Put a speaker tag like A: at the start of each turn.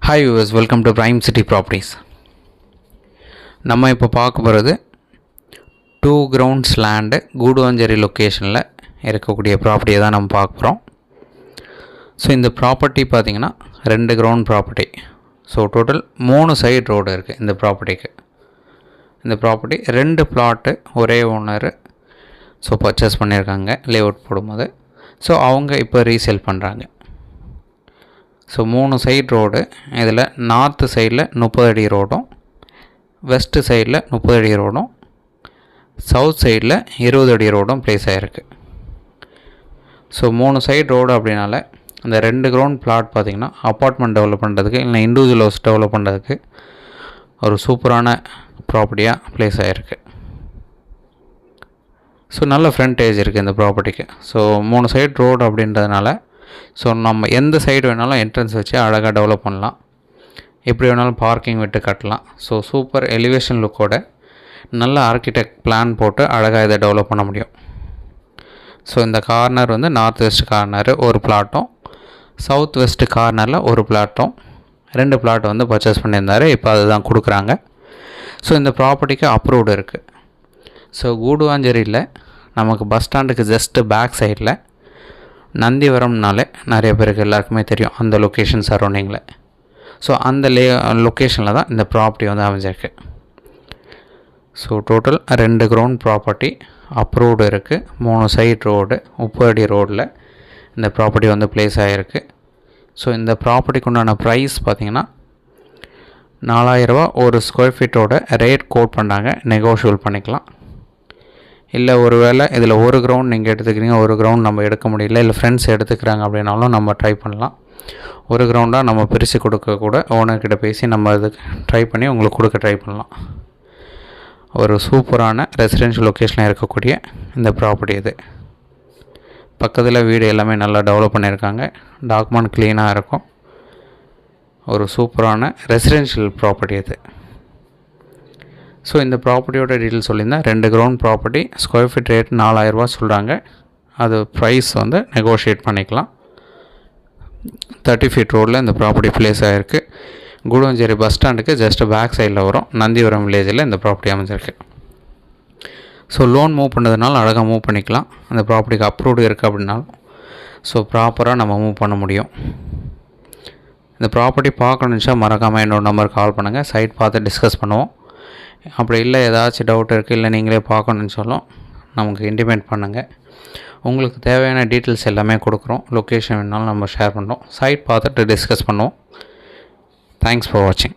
A: Hi viewers, welcome to Prime City Properties. நம்ம இப்போ பார்க்க போகிறது 2 grounds land கூடுவாஞ்சேரி லொக்கேஷனில் இருக்கக்கூடிய ப்ராப்பர்ட்டியை தான் நம்ம பார்க்க போகிறோம். ஸோ இந்த ப்ராப்பர்ட்டி பார்த்திங்கன்னா 2 ground property. So total 3 side road இருக்குது இந்த ப்ராப்பர்ட்டிக்கு. இந்த ப்ராப்பர்ட்டி 2 பிளாட்டு ஒரே ஓனர் ஸோ பர்ச்சேஸ் பண்ணியிருக்காங்க லேஅவுட் போடும்போது. ஸோ அவங்க இப்போ ரீசேல் பண்ணுறாங்க. So 3 side road. இதில் நார்த்து சைடில் 30 அடி ரோடும், வெஸ்ட்டு சைடில் 30 அடி ரோடும், சவுத் சைடில் 20 அடி ரோடும் ப்ளேஸ் ஆகிருக்கு. ஸோ 3 சைடு ரோடு அப்படின்னால இந்த 2 கிரவுண்ட் பிளாட் பார்த்திங்கன்னா அப்பார்ட்மெண்ட் டெவலப் பண்ணுறதுக்கு இல்லை இண்டிவிஜுவல் ஹவுஸ் டெவலப் பண்ணுறதுக்கு ஒரு சூப்பரான ப்ராப்பர்ட்டியாக ப்ளேஸ் ஆகிருக்கு. ஸோ நல்ல ஃப்ரண்டேஜ் இருக்குது இந்த ப்ராப்பர்ட்டிக்கு. ஸோ 3 சைடு ரோடு அப்படின்றதுனால ஸோ நம்ம எந்த சைடு வேணாலும் என்ட்ரன்ஸ் வச்சு அழகாக டெவலப் பண்ணலாம். எப்படி வேணாலும் பார்க்கிங் விட்டு கட்டலாம். ஸோ சூப்பர் எலிவேஷன் லுக்கோட நல்ல ஆர்கிடெக்ட் பிளான் போட்டு அழகாக இதை டெவலப் பண்ண முடியும். ஸோ இந்த கார்னர் வந்து நார்த் வெஸ்ட் கார்னர் ஒரு பிளாட்டும், சவுத் வெஸ்ட் கார்னரில் ஒரு பிளாட்டும், 2 பிளாட் வந்து பர்ச்சேஸ் பண்ணியிருந்தார். இப்போ அதுதான் கொடுக்குறாங்க. ஸோ இந்த ப்ராப்பர்ட்டிக்கு அப்ரூவ்டு இருக்குது. ஸோ கூடுவாஞ்சேரியில் நமக்கு பஸ் ஸ்டாண்டுக்கு ஜஸ்ட்டு பேக் சைடில் நந்திவரம்னாலே நிறைய பேருக்கு எல்லாருக்குமே தெரியும் அந்த லொக்கேஷன் சரௌண்டிங்கில். ஸோ அந்த லொக்கேஷனில் தான் இந்த ப்ராப்பர்ட்டி வந்து அமைஞ்சிருக்கு. So total 2 ground property approved இருக்குது. 3 சைடு ரோடு 30 அடி ரோடில் இந்த ப்ராப்பர்ட்டி வந்து ப்ளேஸ் ஆகிருக்கு. ஸோ இந்த ப்ராப்பர்ட்டிக்கு உண்டான ப்ரைஸ் பார்த்திங்கன்னா 4000 ரூபா ஒரு ஸ்கொயர் ஃபீட்டோட ரேட் கோட் பண்ணாங்க. நெகோஷியபிள் பண்ணிக்கலாம். இல்லை ஒரு வேளை இதில் ஒரு கிரவுண்ட் நீங்கள் எடுத்துக்கிறீங்க, ஒரு கிரவுண்ட் நம்ம எடுக்க முடியல, இல்லை ஃப்ரெண்ட்ஸ் எடுத்துக்கிறாங்க அப்படின்னாலும் நம்ம ட்ரை பண்ணலாம். ஒரு கிரவுண்டாக நம்ம பிரித்து கொடுக்க கூட ஓனர்கிட்ட பேசி நம்ம இதுக்கு ட்ரை பண்ணி உங்களுக்கு கொடுக்க ட்ரை பண்ணலாம். ஒரு சூப்பரான ரெசிடென்ஷியல் லொக்கேஷனில் இருக்கக்கூடிய இந்த ப்ராப்பர்ட்டி இது. பக்கத்தில் வீடு எல்லாமே நல்லா டெவலப் பண்ணியிருக்காங்க. டாக்குமெண்ட் க்ளீனாக இருக்கும். ஒரு சூப்பரான ரெசிடென்ஷியல் ப்ராப்பர்ட்டி இது. ஸோ இந்த ப்ராப்பர்ட்டியோட டீட்டெயில் சொல்லியிருந்தேன். 2 ground property, square feet rate 4000 ரூபா சொல்கிறாங்க. அது ப்ரைஸ் வந்து நெகோஷியேட் பண்ணிக்கலாம். 30 ஃபீட் ரோடில் இந்த ப்ராப்பர்ட்டி ப்ளேஸ் ஆகிருக்கு. கூடுவாஞ்சேரி பஸ் ஸ்டாண்டுக்கு ஜஸ்ட்டு பேக் சைடில் வரும். நந்திவரம் வில்லேஜில் இந்த ப்ராப்பர்ட்டி அமைஞ்சிருக்கு. ஸோ லோன் மூவ் பண்ணதுனால அழகாக மூவ் பண்ணிக்கலாம். அந்த ப்ராப்பர்ட்டிக்கு அப்ரூவ்டு இருக்குது அப்படின்னாலும் ஸோ ப்ராப்பராக நம்ம மூவ் பண்ண முடியும். இந்த ப்ராப்பர்ட்டி பார்க்கணுச்சா மறக்காமல் என்னோட நம்பருக்கு கால் பண்ணுங்கள். சைட் பார்த்து டிஸ்கஸ் பண்ணுவோம். அப்படி இல்லை ஏதாச்சும் டவுட் இருக்குது, இல்லை நீங்களே பார்க்கணுன்னு சொல்லும் நமக்கு இன்டிமேட் பண்ணுங்கள். உங்களுக்கு தேவையான டீட்டெயில்ஸ் எல்லாமே கொடுக்குறோம். லொக்கேஷன் வேணாலும் நம்ம ஷேர் பண்ணுறோம். சைட் பார்த்துட்டு டிஸ்கஸ் பண்ணுவோம். தேங்க்ஸ் ஃபார் வாட்சிங்.